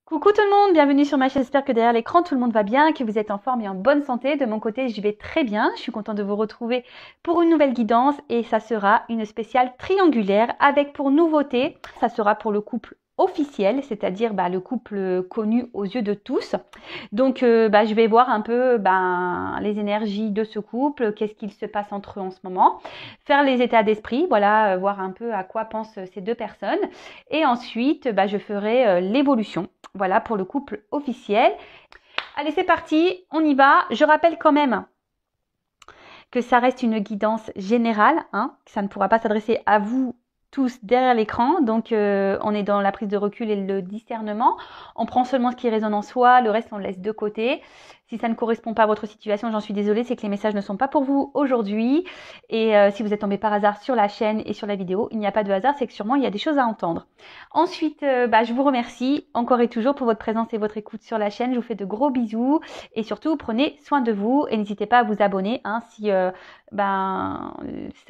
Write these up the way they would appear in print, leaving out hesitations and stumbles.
Coucou tout le monde, bienvenue sur ma chaîne. J'espère que derrière l'écran tout le monde va bien, que vous êtes en forme et en bonne santé. De mon côté, je vais très bien. Je suis contente de vous retrouver pour une nouvelle guidance et ça sera une spéciale triangulaire avec pour nouveauté, ça sera pour le couple officiel, c'est-à-dire le couple connu aux yeux de tous. Donc je vais voir un peu les énergies de ce couple, qu'est-ce qu'il se passe entre eux en ce moment, faire les états d'esprit, voilà, voir un peu à quoi pensent ces deux personnes. Et ensuite, je ferai l'évolution. Voilà pour le couple officiel. Allez, c'est parti, on y va. Je rappelle quand même que ça reste une guidance générale, que ça ne pourra pas s'adresser à vous tous derrière l'écran. Donc, on est dans la prise de recul et le discernement. On prend seulement ce qui résonne en soi, le reste on le laisse de côté. Si ça ne correspond pas à votre situation, j'en suis désolée, c'est que les messages ne sont pas pour vous aujourd'hui. Et si vous êtes tombé par hasard sur la chaîne et sur la vidéo, il n'y a pas de hasard, c'est que sûrement il y a des choses à entendre. Ensuite, je vous remercie encore et toujours pour votre présence et votre écoute sur la chaîne. Je vous fais de gros bisous et surtout prenez soin de vous et n'hésitez pas à vous abonner si ça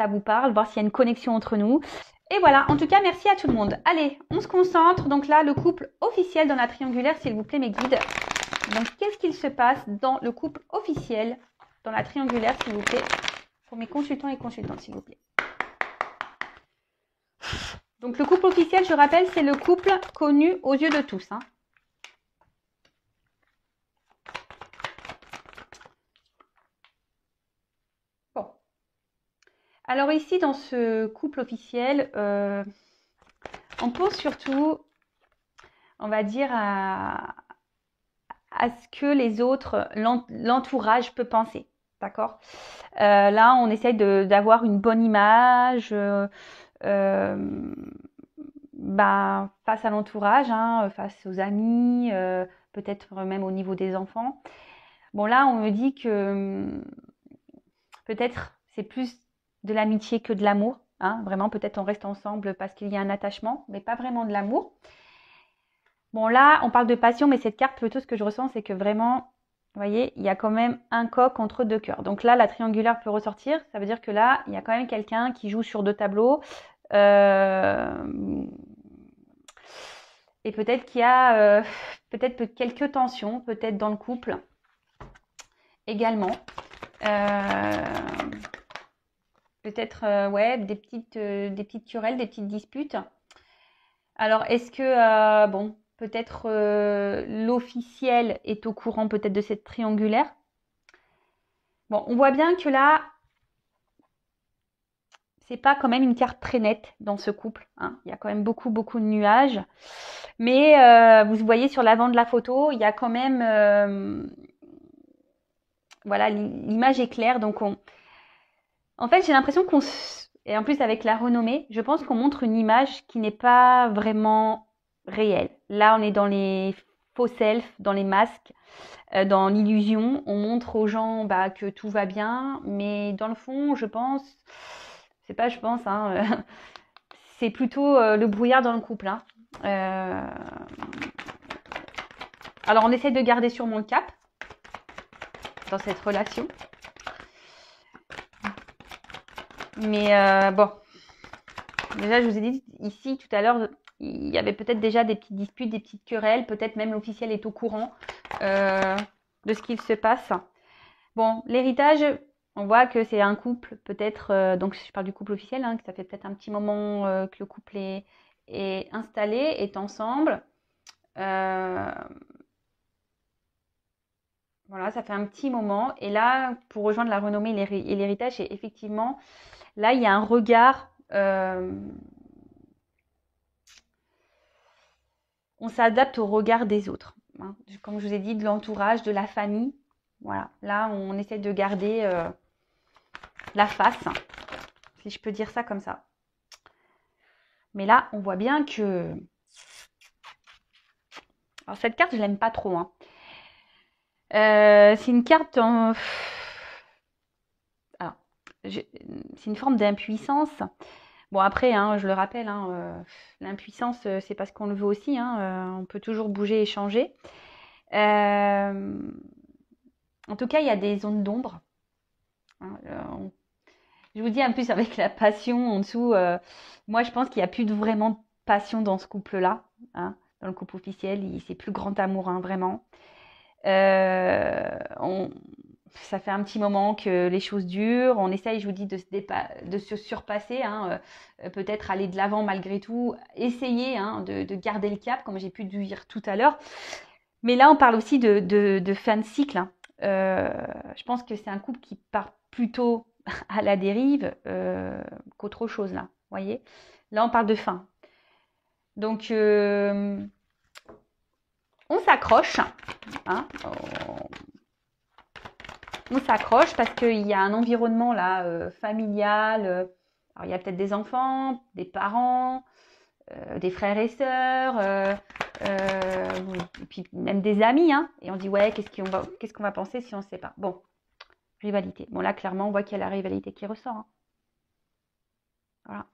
vous parle, voir s'il y a une connexion entre nous. Et voilà, en tout cas, merci à tout le monde. Allez, on se concentre. Donc là, le couple officiel dans la triangulaire, s'il vous plaît, mes guides. Donc, qu'est-ce qu'il se passe dans le couple officiel dans la triangulaire, s'il vous plaît, pour mes consultants et consultantes, s'il vous plaît. Donc, le couple officiel, je rappelle, c'est le couple connu aux yeux de tous. Bon. Alors ici, dans ce couple officiel, on pense surtout, on va dire, à ce que les autres, l'entourage peut penser. D'accord. Là, on essaye d'avoir une bonne image face à l'entourage, face aux amis, peut-être même au niveau des enfants. Bon, là, on me dit que peut-être c'est plus de l'amitié que de l'amour. Vraiment, peut-être on reste ensemble parce qu'il y a un attachement, mais pas vraiment de l'amour. Bon, là, on parle de passion, mais cette carte, plutôt, ce que je ressens, c'est que vraiment, vous voyez, il y a quand même un coq entre deux cœurs. Donc là, la triangulaire peut ressortir. Ça veut dire que là, il y a quand même quelqu'un qui joue sur deux tableaux. Et peut-être qu'il y a peut-être quelques tensions, peut-être dans le couple également. Peut-être, des petites querelles, des petites disputes. Alors, est-ce que, peut-être l'officiel est au courant peut-être de cette triangulaire. Bon, on voit bien que là, c'est pas quand même une carte très nette dans ce couple. Il y a quand même beaucoup de nuages. Mais vous voyez sur l'avant de la photo, il y a quand même... voilà, l'image est claire. Donc, en fait, j'ai l'impression qu'on... Et en plus, avec la renommée, je pense qu'on montre une image qui n'est pas vraiment réelle. Là, on est dans les faux selfs, dans les masques, dans l'illusion. On montre aux gens que tout va bien. Mais dans le fond, je pense... C'est pas je pense, c'est plutôt le brouillard dans le couple. Alors, on essaie de garder sûrement le cap dans cette relation. Mais bon, déjà, je vous ai dit ici tout à l'heure, il y avait peut-être déjà des petites disputes, des petites querelles. Peut-être même l'officiel est au courant de ce qu'il se passe. Bon, l'héritage, on voit que c'est un couple, peut-être, donc je parle du couple officiel, que ça fait peut-être un petit moment que le couple est installé, est ensemble. Voilà, ça fait un petit moment. Et là, pour rejoindre la renommée et l'héritage, et effectivement, là, il y a un regard. On s'adapte au regard des autres. Comme je vous ai dit, de l'entourage, de la famille. Voilà, là, on essaie de garder la face, si je peux dire ça comme ça. Mais là, on voit bien que... Alors, cette carte, je l'aime pas trop. C'est une carte en... Alors, c'est une forme d'impuissance. Bon, après, je le rappelle, l'impuissance, c'est parce qu'on le veut aussi. On peut toujours bouger et changer. En tout cas, il y a des zones d'ombre. Je vous dis en plus avec la passion en dessous. Moi, je pense qu'il n'y a plus vraiment de passion dans ce couple-là. dans le couple officiel. C'est plus grand amour, hein, vraiment. Ça fait un petit moment que les choses durent. On essaye, je vous dis, de se surpasser, hein, peut-être aller de l'avant malgré tout, essayer, hein, de garder le cap, comme j'ai pu dire tout à l'heure. Mais là, on parle aussi de fin de cycle, hein. Je pense que c'est un couple qui part plutôt à la dérive qu'autre chose, là. Vous voyez? Là, on parle de fin. Donc, on s'accroche, hein, on s'accroche parce qu'il y a un environnement là familial. Alors, il y a peut-être des enfants, des parents, des frères et sœurs, et puis même des amis, hein. Et on dit ouais, qu'est-ce qu'on va penser si on ne sait pas. Bon, rivalité. Bon là, clairement, on voit qu'il y a la rivalité qui ressort, hein. Voilà.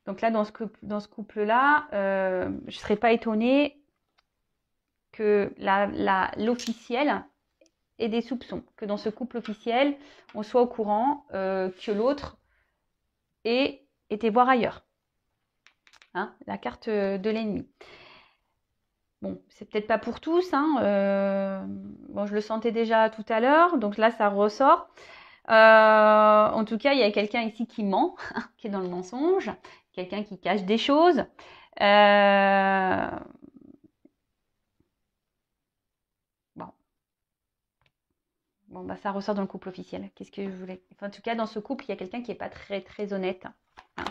Donc là, dans ce couple-là, je ne serais pas étonnée que l'officiel ait des soupçons, que dans ce couple officiel, on soit au courant que l'autre ait été voir ailleurs. Hein, la carte de l'ennemi. Bon, c'est peut-être pas pour tous, hein. Bon, je le sentais déjà tout à l'heure, donc là, ça ressort. En tout cas, il y a quelqu'un ici qui ment, qui est dans le mensonge, quelqu'un qui cache des choses. Bon, bah, ça ressort dans le couple officiel. Qu'est-ce que je voulais... Enfin, en tout cas, dans ce couple, il y a quelqu'un qui n'est pas très, très honnête, hein.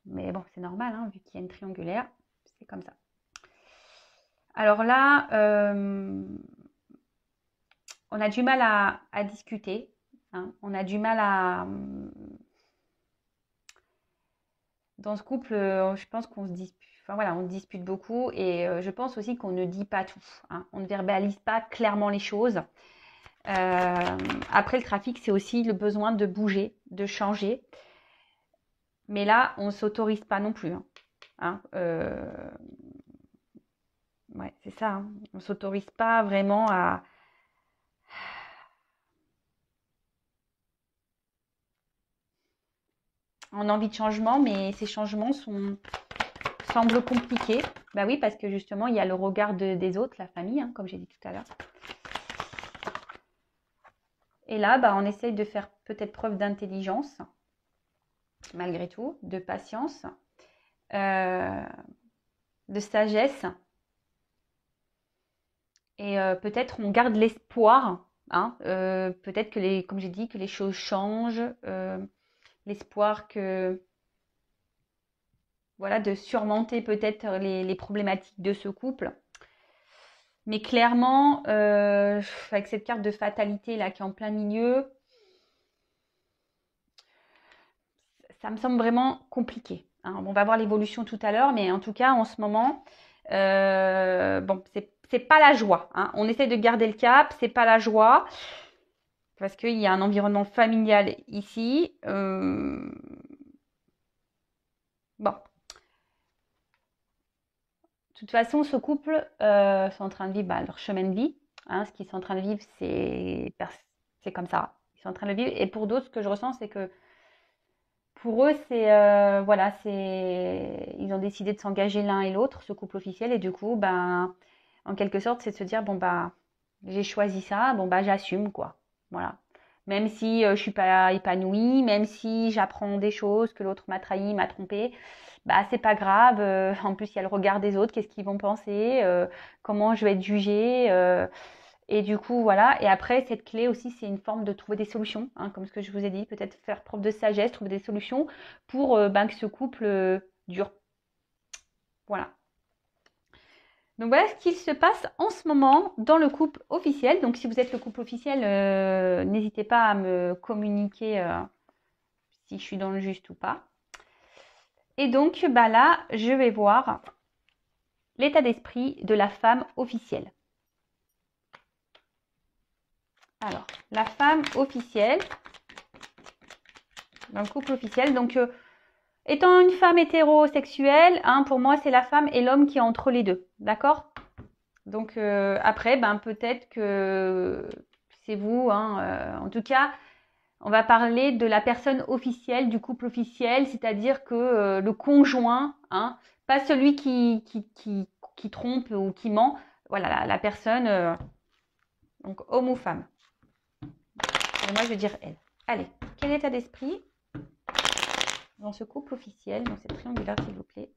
Mais bon, c'est normal, hein, vu qu'il y a une triangulaire. C'est comme ça. Alors là, on a du mal à discuter, hein. On a du mal à... Dans ce couple, je pense qu'on se dispute. Enfin voilà, on se dispute beaucoup et je pense aussi qu'on ne dit pas tout, hein. On ne verbalise pas clairement les choses. Après, le trafic, c'est aussi le besoin de bouger, de changer. Mais là, on ne s'autorise pas non plus, hein. Ouais, c'est ça, hein. On ne s'autorise pas vraiment à... On a envie de changement, mais ces changements semblent compliqués. Bah oui, parce que justement, il y a le regard des autres, la famille, hein, comme j'ai dit tout à l'heure. Et là, bah, on essaye de faire peut-être preuve d'intelligence, malgré tout, de patience, de sagesse. Et peut-être on garde l'espoir, hein, peut-être que comme j'ai dit, que les choses changent, l'espoir que, voilà, de surmonter peut-être les problématiques de ce couple. Mais clairement, avec cette carte de fatalité là qui est en plein milieu, ça me semble vraiment compliqué, hein. On va voir l'évolution tout à l'heure, mais en tout cas, en ce moment, bon, c'est pas la joie, hein. On essaie de garder le cap, c'est pas la joie, parce qu'il y a un environnement familial ici. Bon. De toute façon, ce couple sont en train de vivre leur chemin de vie, hein. Ce qu'ils sont en train de vivre, c'est comme ça. Ils sont en train de vivre. Et pour d'autres, ce que je ressens, c'est que pour eux, voilà, ils ont décidé de s'engager l'un et l'autre, ce couple officiel, et du coup, ben, en quelque sorte, c'est de se dire, bon, bah, j'ai choisi ça, bon, bah, j'assume, quoi. Voilà. Même si je suis pas épanouie, même si j'apprends des choses, que l'autre m'a trahi, m'a trompé, bah, c'est pas grave. En plus, il y a le regard des autres, qu'est-ce qu'ils vont penser, comment je vais être jugée. Et du coup, voilà. Et après, cette clé aussi, c'est une forme de trouver des solutions, hein, comme ce que je vous ai dit. Peut-être faire preuve de sagesse, trouver des solutions pour ben, que ce couple dure. Voilà. Donc voilà ce qu'il se passe en ce moment dans le couple officiel. Donc si vous êtes le couple officiel, n'hésitez pas à me communiquer si je suis dans le juste ou pas. Et donc bah là, je vais voir l'état d'esprit de la femme officielle. Alors, la femme officielle, dans le couple officiel, donc étant une femme hétérosexuelle, hein, pour moi c'est la femme et l'homme qui est entre les deux, d'accord? Donc après, ben, peut-être que c'est vous, hein, en tout cas, on va parler de la personne officielle, du couple officiel, c'est-à-dire que le conjoint, hein, Pas celui qui trompe ou qui ment. Voilà, la personne, donc homme ou femme. Et moi, je vais dire elle. Allez, quel état d'esprit dans ce couple officiel, dans cette triangulaire, s'il vous plaît?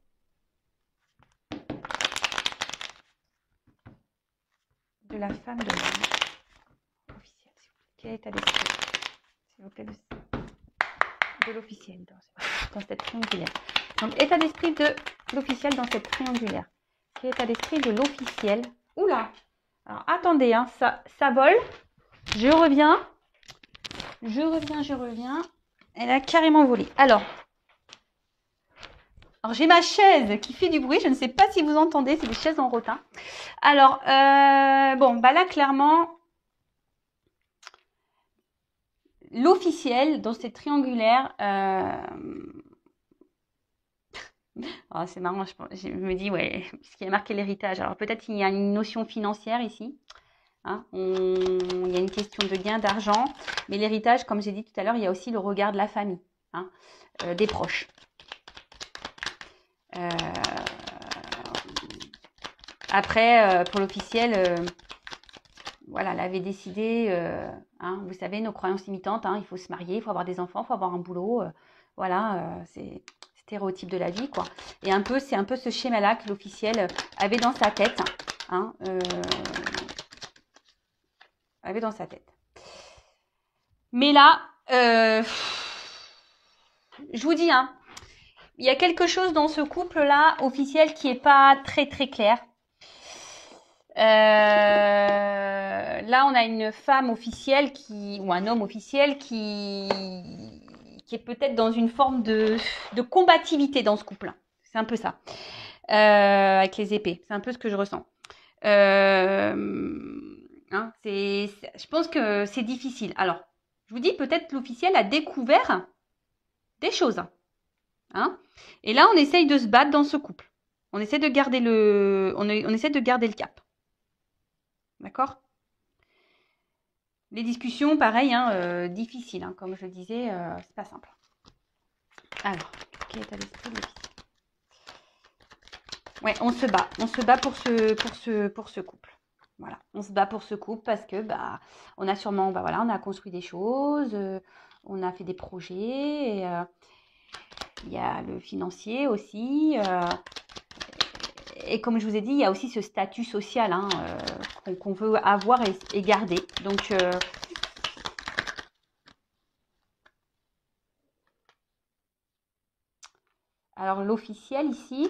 De la femme de l'homme officiel. Quel état d'esprit, s'il vous plaît, de l'officiel dans cette triangulaire? Donc, état d'esprit de l'officiel dans cette triangulaire. Quel état d'esprit de l'officiel? Oula! Alors, attendez, hein, ça vole. Je reviens. Elle a carrément volé. Alors j'ai ma chaise qui fait du bruit. Je ne sais pas si vous entendez. C'est des chaises en rotin. Alors, bon, bah là, clairement, l'officiel dans cette triangulaire... Oh, c'est marrant, je me dis, ouais, parce qu'il y a marqué l'héritage. Alors peut-être qu'il y a une notion financière ici. Hein, il y a une question de gain d'argent. Mais l'héritage, comme j'ai dit tout à l'heure, il y a aussi le regard de la famille, hein, des proches. Après, pour l'officiel, voilà, elle avait décidé, hein, vous savez, nos croyances limitantes, hein, il faut se marier, il faut avoir des enfants, il faut avoir un boulot. Voilà, c'est stéréotype de la vie, quoi. Et c'est un peu ce schéma-là que l'officiel avait dans sa tête. Hein, avait dans sa tête. Mais là, je vous dis, hein, il y a quelque chose dans ce couple-là, officiel, qui n'est pas très très clair. Là, on a une femme officielle ou un homme officiel qui est peut-être dans une forme de combativité dans ce couple. C'est un peu ça. Avec les épées. C'est un peu ce que je ressens. Hein, je pense que c'est difficile. Alors, je vous dis, peut-être l'officiel a découvert des choses. Hein, et là, on essaye de se battre dans ce couple. On essaie de garder on essaie de garder le cap. D'accord? Les discussions, pareil, hein, difficiles. Hein, comme je le disais, c'est pas simple. Alors, quel état d'esprit de l'officiel? Ouais, on se bat. On se bat pour ce couple. Voilà, on se bat pour ce couple parce que on a sûrement, voilà, on a construit des choses, on a fait des projets. Et, il y a le financier aussi. Et comme je vous ai dit, il y a aussi ce statut social, hein, qu'on veut avoir et garder. Donc, alors l'officiel ici,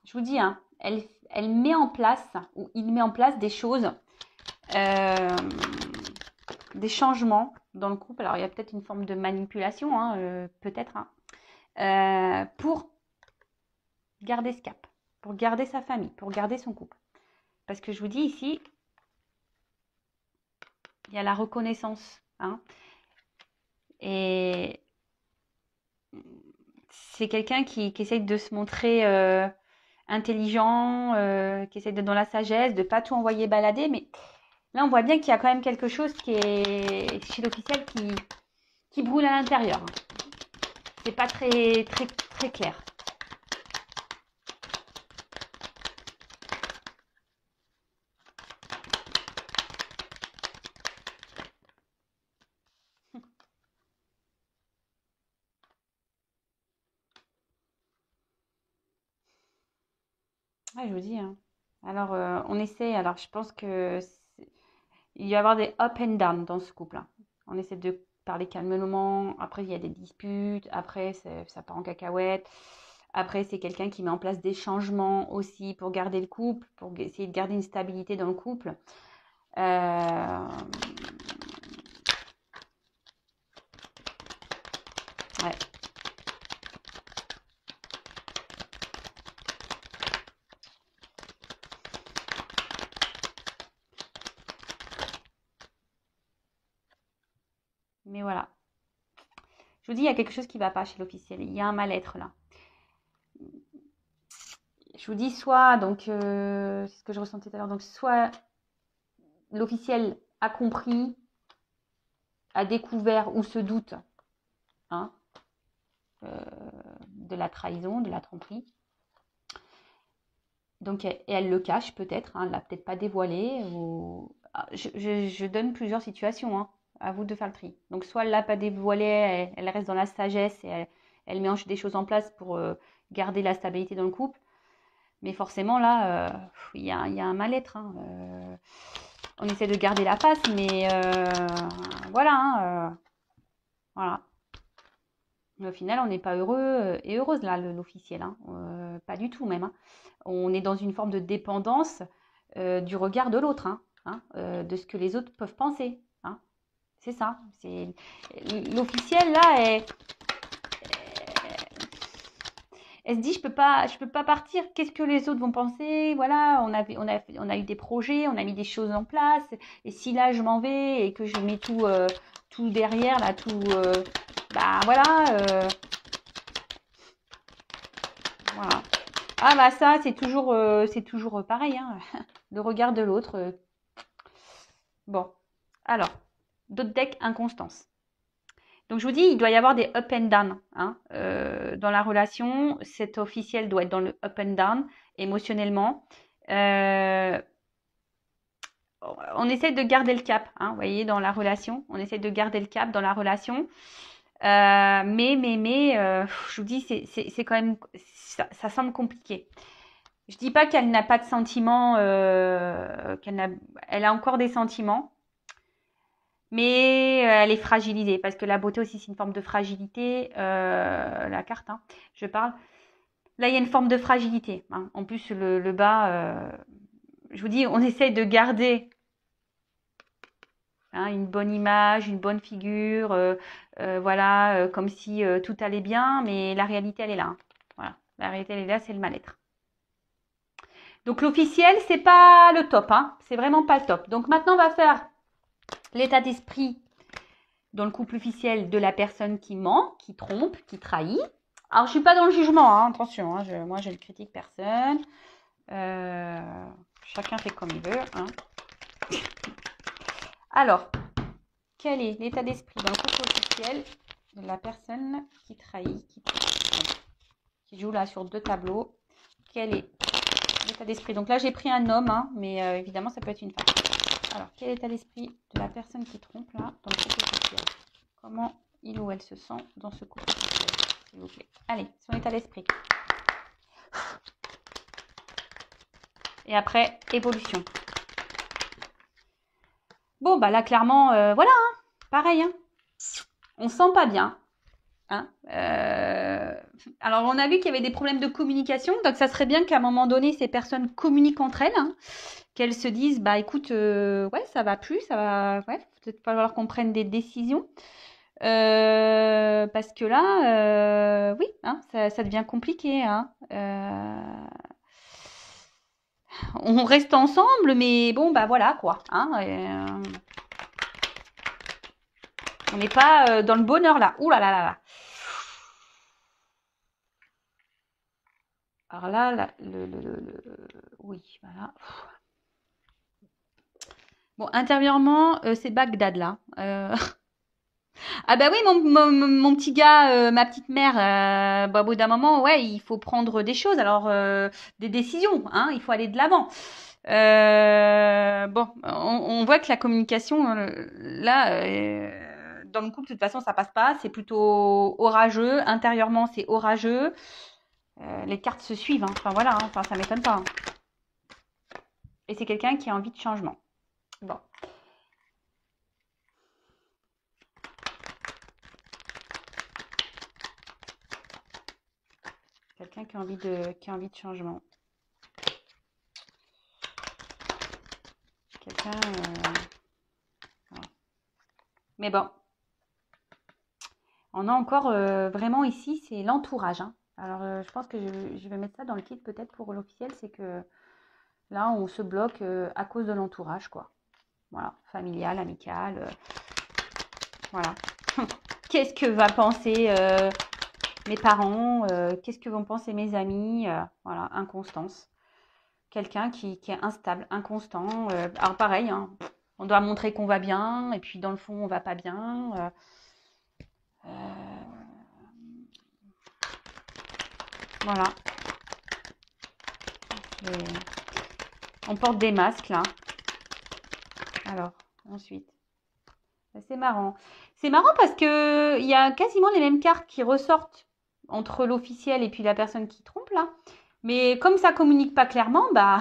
je vous dis, hein, elle met en place, ou il met en place des choses, des changements dans le couple. Alors il y a peut-être une forme de manipulation, hein, peut-être, hein, pour garder ce cap, pour garder sa famille, pour garder son couple. Parce que je vous dis ici, il y a la reconnaissance, hein, et c'est quelqu'un qui essaye de se montrer intelligent, qui essaye d'être dans la sagesse, de pas tout envoyer balader. Mais là, on voit bien qu'il y a quand même quelque chose qui est chez l'officiel qui brûle à l'intérieur. C'est pas très, très, très clair. Ouais, je vous dis, hein. Alors, on essaie. Alors, je pense que il va y avoir des up and down dans ce couple, hein. On essaie de parler calmement. Après, il y a des disputes. Après, ça part en cacahuète. Après, c'est quelqu'un qui met en place des changements aussi pour garder le couple, pour essayer de garder une stabilité dans le couple. Ouais. Mais voilà. Je vous dis, il y a quelque chose qui ne va pas chez l'officiel. Il y a un mal-être là. Je vous dis soit, donc, c'est ce que je ressentais tout à l'heure, donc soit l'officiel a compris, a découvert ou se doute, hein, de la trahison, de la tromperie. Donc, et elle le cache peut-être, hein, elle l'a peut-être pas dévoilé. Ou... je donne plusieurs situations, hein, à vous de faire le tri. Donc, soit elle l'a pas dévoilé, elle reste dans la sagesse et elle met des choses en place pour garder la stabilité dans le couple. Mais forcément, là, il y a un mal-être. Hein, on essaie de garder la face, mais voilà. Hein, voilà. Mais au final, on n'est pas heureux et heureuse, là, l'officiel. Hein, pas du tout, même. Hein. On est dans une forme de dépendance du regard de l'autre, hein, de ce que les autres peuvent penser. Hein. C'est ça. L'officiel, là, elle se dit, je peux pas partir. Qu'est-ce que les autres vont penser? Voilà, on a eu des projets, on a mis des choses en place. Et si là, je m'en vais et que je mets tout derrière, là, tout... bah voilà. Voilà. Ah bah ça, c'est toujours pareil, hein, le regard de l'autre. Bon, alors, d'autres decks, inconstance. Donc je vous dis, il doit y avoir des up and down, hein, dans la relation. Cet officiel doit être dans le up and down émotionnellement. On essaie de garder le cap, hein, vous voyez, dans la relation. On essaie de garder le cap dans la relation. Mais je vous dis, c'est quand même, ça semble compliqué. Je dis pas qu'elle n'a pas de sentiments, elle a encore des sentiments, mais elle est fragilisée parce que la beauté aussi c'est une forme de fragilité. La carte, hein, je parle. Là, il y a une forme de fragilité. Hein. En plus, le bas, je vous dis, on essaye de garder. Hein, une bonne image, une bonne figure, voilà, comme si tout allait bien, mais la réalité, elle est là. Hein. Voilà, la réalité, elle est là, c'est le mal-être. Donc l'officiel, c'est pas le top, hein, c'est vraiment pas le top. Donc maintenant, on va faire l'état d'esprit dans le couple officiel de la personne qui ment, qui trompe, qui trahit. Alors, je suis pas dans le jugement, hein, attention, hein, moi, je ne critique personne. Chacun fait comme il veut. Hein. Alors, quel est l'état d'esprit dans le couple officiel de la personne qui trahit, qui joue là sur 2 tableaux? Quel est l'état d'esprit? Donc là, j'ai pris un homme, hein, mais évidemment, ça peut être une femme. Alors, quel est l'état d'esprit de la personne qui trompe là dans le couple officiel? Comment il ou elle se sent dans ce couple officiel, s'il vous plaît? Allez, son état d'esprit. Et après, évolution. Bon, bah là, clairement, voilà, hein, pareil. Hein. On sent pas bien. Hein. Alors, on a vu qu'il y avait des problèmes de communication. Donc, ça serait bien qu'à un moment donné, ces personnes communiquent entre elles. Hein, qu'elles se disent, bah écoute, ouais, ça va plus, ça va, ouais, peut-être falloir qu'on prenne des décisions. Parce que là, oui, hein, ça devient compliqué. Hein. On reste ensemble, mais bon, bah voilà quoi. Hein, on n'est pas dans le bonheur là. Ouh là là là là. Alors là, oui, voilà. Bon, intérieurement, c'est Bagdad là. Ah bah oui, mon petit gars, ma petite mère, bah, au bout d'un moment, ouais, il faut prendre des choses, alors des décisions, hein, il faut aller de l'avant. Bon, on voit que la communication, là, dans le couple, de toute façon, ça passe pas, c'est plutôt orageux, intérieurement, c'est orageux. Les cartes se suivent, hein. Enfin voilà, hein. Enfin, ça m'étonne pas. Hein. Et c'est quelqu'un qui a envie de changement. Bon. Quelqu'un qui a envie de changement. Quelqu'un... voilà. Mais bon. On a encore vraiment ici, c'est l'entourage. Hein. Alors, je pense que je vais mettre ça dans le kit peut-être pour l'officiel. C'est que là, on se bloque à cause de l'entourage, quoi. Voilà, familial, amical. Voilà. Qu'est-ce que va penser mes parents? Qu'est-ce que vont penser mes amis? Voilà, inconstance. Quelqu'un qui est instable, inconstant. Alors pareil, hein, on doit montrer qu'on va bien, et puis dans le fond, on va pas bien. Voilà. On porte des masques là. Alors, ensuite. C'est marrant. C'est marrant parce que il y a quasiment les mêmes cartes qui ressortent entre l'officiel et puis la personne qui trompe là. Mais comme ça communique pas clairement, bah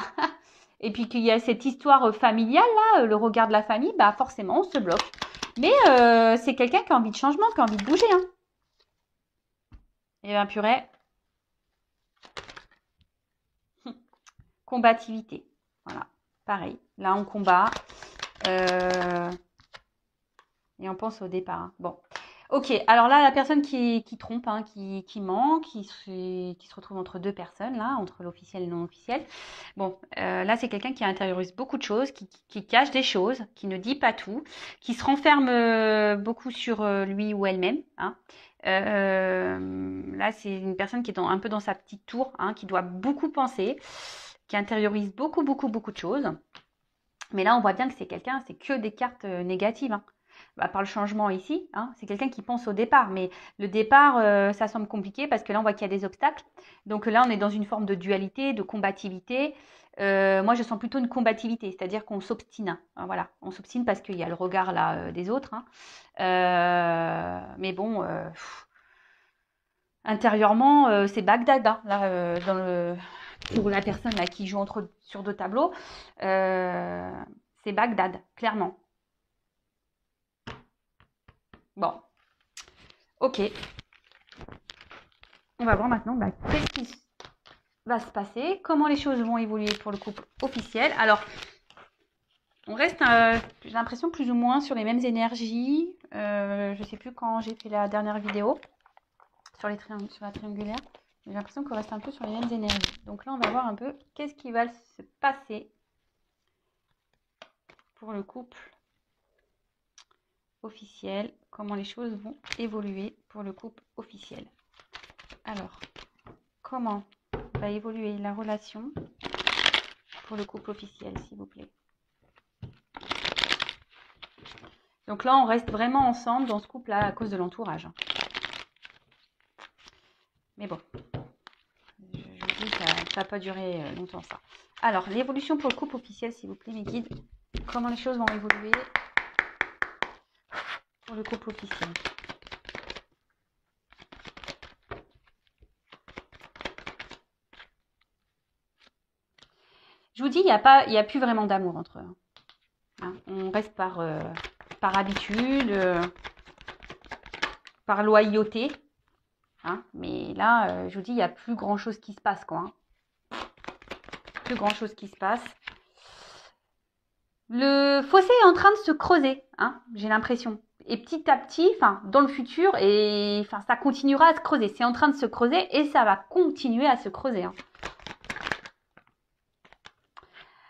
et puis qu'il y a cette histoire familiale là, le regard de la famille, bah forcément on se bloque. Mais c'est quelqu'un qui a envie de changement, qui a envie de bouger, hein. Et bien purée. Combativité. Voilà. Pareil. Là on combat. Et on pense au départ, hein. Bon. Ok, alors là, la personne qui trompe, hein, qui ment, qui se retrouve entre deux personnes, là, entre l'officiel et le non-officiel. Bon, là, c'est quelqu'un qui intériorise beaucoup de choses, qui cache des choses, qui ne dit pas tout, qui se renferme beaucoup sur lui ou elle-même, hein. Là, c'est une personne qui est un peu dans sa petite tour, hein, qui doit beaucoup penser, qui intériorise beaucoup, beaucoup, beaucoup de choses. Mais là, on voit bien que c'est quelqu'un, c'est que des cartes négatives, hein. Bah, par le changement ici, hein, c'est quelqu'un qui pense au départ. Mais le départ, ça semble compliqué parce que là, on voit qu'il y a des obstacles. Donc là, on est dans une forme de dualité, de combativité. Moi, je sens plutôt une combativité, c'est-à-dire qu'on s'obstine, hein, voilà, on s'obstine parce qu'il y a le regard là des autres, hein. Mais bon, intérieurement, c'est Bagdad, hein, là, pour la personne là, qui joue sur deux tableaux. C'est Bagdad, clairement. Bon, ok. On va voir maintenant qu'est-ce qui va se passer, comment les choses vont évoluer pour le couple officiel. Alors, on reste, j'ai l'impression, plus ou moins sur les mêmes énergies. Je ne sais plus quand j'ai fait la dernière vidéo sur la triangulaire. J'ai l'impression qu'on reste un peu sur les mêmes énergies. Donc là, on va voir un peu qu'est-ce qui va se passer pour le couple officiel, comment les choses vont évoluer pour le couple officiel. Alors, comment va évoluer la relation pour le couple officiel, s'il vous plaît. Donc là, on reste vraiment ensemble dans ce couple-là à cause de l'entourage. Mais bon, je vous dis que ça ne va pas durer longtemps, ça. Alors, l'évolution pour le couple officiel, s'il vous plaît, mes guides. Comment les choses vont évoluer pour le couple officiel. Je vous dis, il n'y a plus vraiment d'amour entre eux. Hein, on reste par habitude, par loyauté. Hein, mais là, je vous dis, il n'y a plus grand-chose qui se passe, quoi. Hein. Plus grand-chose qui se passe. Le fossé est en train de se creuser, hein, j'ai l'impression. Et petit à petit, dans le futur, ça continuera à se creuser. C'est en train de se creuser et ça va continuer à se creuser. Hein.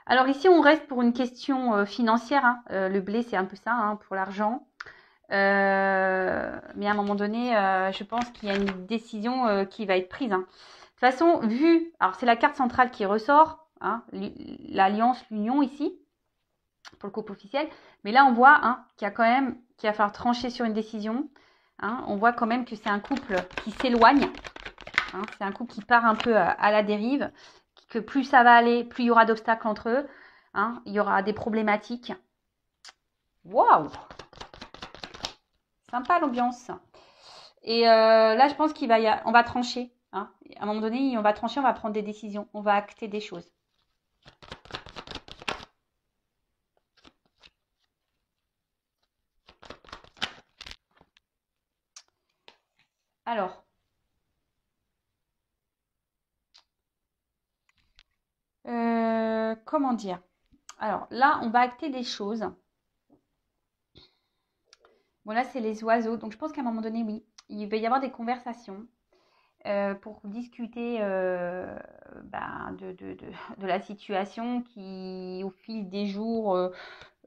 Alors ici, on reste pour une question financière. Hein. Le blé, c'est un peu ça, hein, pour l'argent. Mais à un moment donné, je pense qu'il y a une décision qui va être prise. Hein. De toute façon, alors c'est la carte centrale qui ressort, hein, l'alliance, l'union ici, pour le couple officiel. Mais là, on voit qu'il va falloir trancher sur une décision. Hein. On voit quand même que c'est un couple qui s'éloigne. Hein. C'est un couple qui part un peu à la dérive. Que plus ça va aller, plus il y aura d'obstacles entre eux. Hein. Il y aura des problématiques. Waouh! Sympa l'ambiance. Et là, je pense on va trancher. Hein. À un moment donné, on va trancher, on va prendre des décisions. On va acter des choses. Alors, comment dire? Alors là, on va acter des choses. Bon, là, c'est les oiseaux. Donc, je pense qu'à un moment donné, oui, il va y avoir des conversations pour discuter de la situation qui, au fil des jours,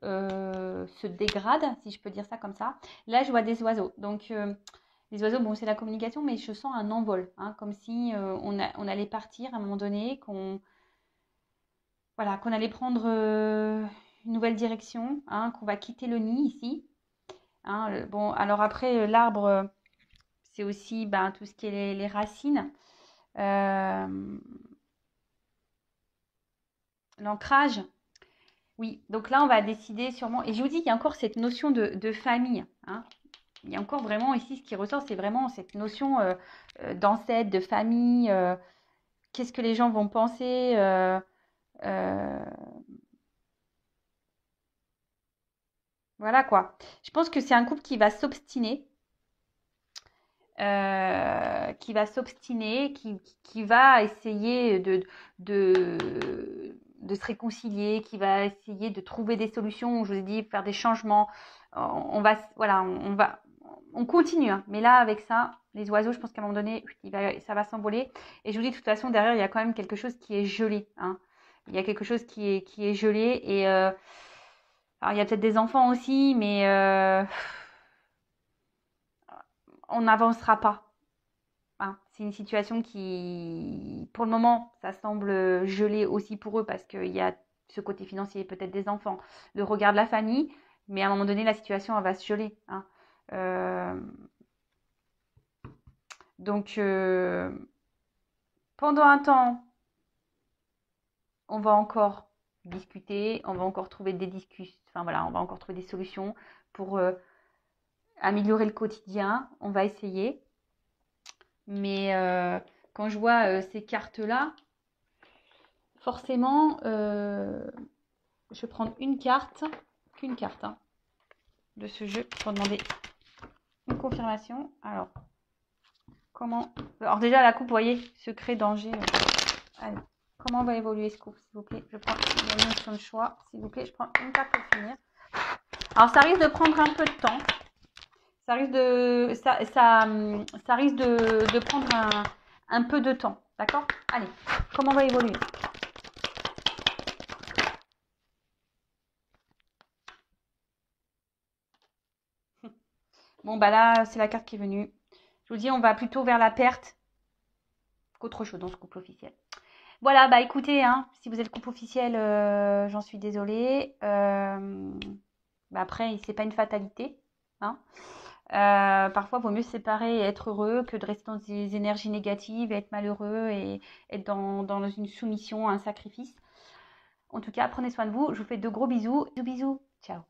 se dégrade, si je peux dire ça comme ça. Là, je vois des oiseaux. Donc, les oiseaux, bon, c'est la communication, mais je sens un envol, hein, comme si on allait partir à un moment donné, qu'on allait prendre une nouvelle direction, hein, qu'on va quitter le nid ici. Hein, bon, alors après, l'arbre, c'est aussi tout ce qui est les racines. L'ancrage. Oui, donc là, on va décider sûrement. Et je vous dis, il y a encore cette notion de famille. Hein. Il y a encore vraiment ici, ce qui ressort, c'est vraiment cette notion d'ancêtre, de famille. Qu'est-ce que les gens vont penser euh, Voilà quoi. Je pense que c'est un couple qui va s'obstiner. Qui va essayer de se réconcilier, qui va essayer de trouver des solutions, je vous ai dit, faire des changements. On va, voilà, on continue. Hein. Mais là, avec ça, les oiseaux, je pense qu'à un moment donné, ça va s'envoler. Et je vous dis, de toute façon, derrière, il y a quand même quelque chose qui est gelé. Hein. Il y a quelque chose qui est gelé. Et alors, il y a peut-être des enfants aussi, mais on n'avancera pas. Hein, c'est une situation qui, pour le moment, ça semble gelé aussi pour eux parce qu'il y a ce côté financier, peut-être des enfants, le regard de la famille, mais à un moment donné, la situation, elle va se geler. Hein. Euh, donc, pendant un temps, on va encore discuter, on va encore trouver des discussions, enfin voilà, on va encore trouver des solutions pour améliorer le quotidien. On va essayer. Mais quand je vois ces cartes-là, forcément, je vais prendre une carte, qu'une carte hein, de ce jeu pour demander une confirmation. Alors, comment... Alors déjà, la coupe, vous voyez, secret, danger. Allez, comment va évoluer ce couple, s'il vous plaît? Je prends une notion de choix, s'il vous plaît. Je prends une carte pour finir. Alors, ça risque de prendre un peu de temps. Ça risque de prendre un peu de temps. D'accord? Allez, comment va évoluer? Bon, bah là, c'est la carte qui est venue. Je vous dis, on va plutôt vers la perte qu'autre chose dans ce couple officiel. Voilà, bah écoutez, hein, si vous êtes couple officiel, j'en suis désolée. Bah après, c'est pas une fatalité. Hein. Parfois, il vaut mieux se séparer et être heureux que de rester dans des énergies négatives et être malheureux et être dans une soumission, un sacrifice. En tout cas, prenez soin de vous. Je vous fais de gros bisous. Bisous, bisous. Ciao.